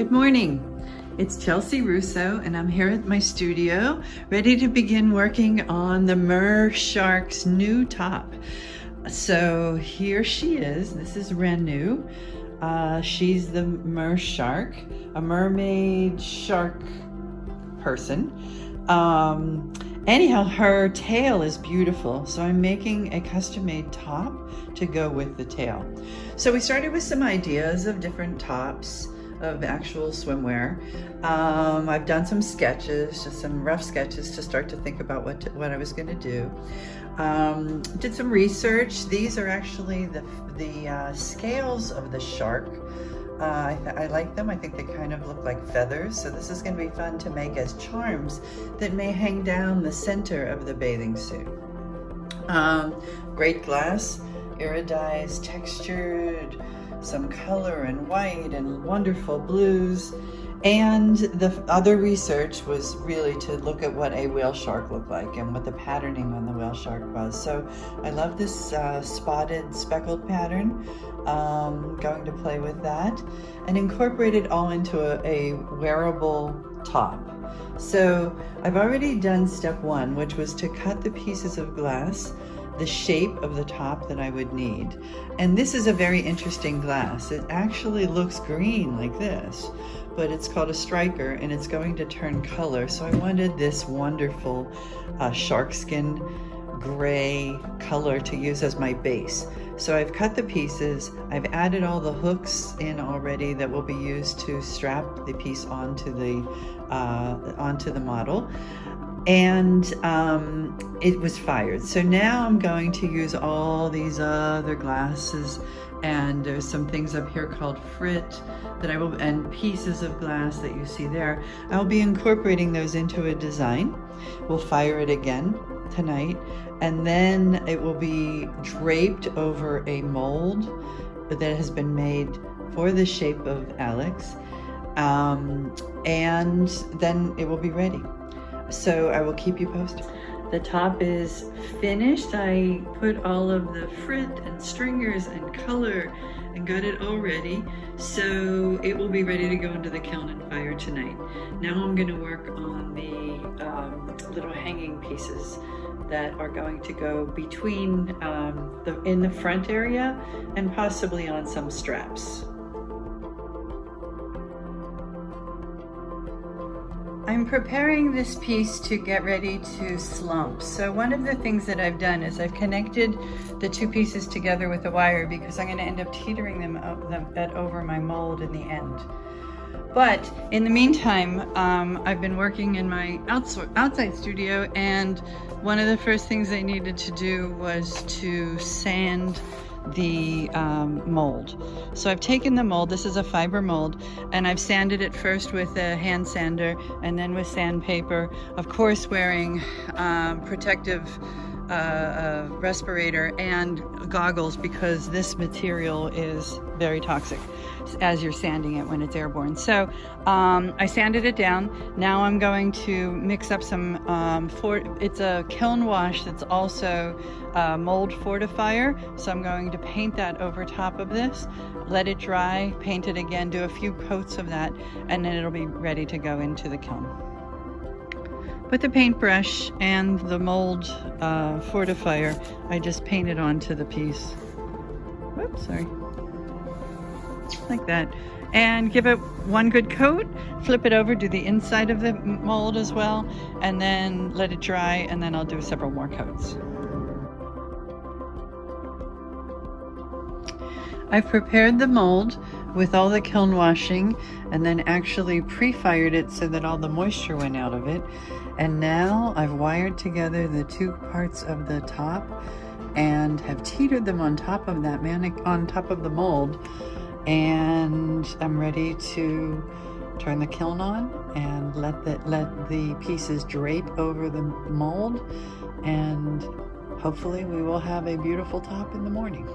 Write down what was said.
Good morning. It's Chelsea Rousso and I'm here at my studio ready to begin working on the Mer Shark's new top. So here she is. This is Rhanu. She's the Mer Shark, a mermaid shark person. Anyhow, her tail is beautiful, so I'm making a custom-made top to go with the tail. So we started with some ideas of different tops of actual swimwear. I've done some sketches, just some rough sketches to start to think about what I was going to do. Did some research. These are actually the scales of the shark. I like them. I think they kind of look like feathers. So this is going to be fun to make as charms that may hang down the center of the bathing suit. Great glass, iridized, textured, some color and white and wonderful blues. And the other research was really to look at what a whale shark looked like and what the patterning on the whale shark was. So I love this spotted speckled pattern. Going to play with that and incorporate it all into a wearable top. So I've already done step one, which was to cut the pieces of glass the shape of the top that I would need. And this is a very interesting glass. It actually looks green like this, but it's called a striker and it's going to turn color. So I wanted this wonderful shark skin gray color to use as my base. So I've cut the pieces, I've added all the hooks in already that will be used to strap the piece onto the model. And it was fired. So now I'm going to use all these other glasses, and there's some things up here called frit that I will, and pieces of glass that you see there. I'll be incorporating those into a design. We'll fire it again tonight, and then it will be draped over a mold that has been made for the shape of Alex, and then it will be ready. So I will keep you posted. The top is finished. I put all of the frit and stringers and color and got it all ready. So it will be ready to go into the kiln and fire tonight. Now I'm going to work on the little hanging pieces that are going to go between in the front area and possibly on some straps. I'm preparing this piece to get ready to slump. So one of the things that I've done is I've connected the two pieces together with a wire because I'm going to end up teetering them over my mold in the end. But in the meantime, I've been working in my outside studio, and one of the first things I needed to do was to sand the mold. So I've taken the mold, this is a fiber mold, and I've sanded it first with a hand sander and then with sandpaper, of course wearing protective respirator and goggles because this material is very toxic as you're sanding it when it's airborne. So I sanded it down. Now I'm going to mix up some, it's a kiln wash that's also mold fortifier. So I'm going to paint that over top of this, let it dry, paint it again, do a few coats of that, and then it'll be ready to go into the kiln. With the paintbrush and the mold fortifier, I just painted onto the piece. Whoops, sorry. Like that. And give it one good coat, flip it over, do the inside of the mold as well, and then let it dry, and then I'll do several more coats. I've prepared the mold with all the kiln washing and then actually pre-fired it so that all the moisture went out of it. And now I've wired together the two parts of the top and have teetered them on top of that on top of the mold. And I'm ready to turn the kiln on and let the pieces drape over the mold, and hopefully we will have a beautiful top in the morning.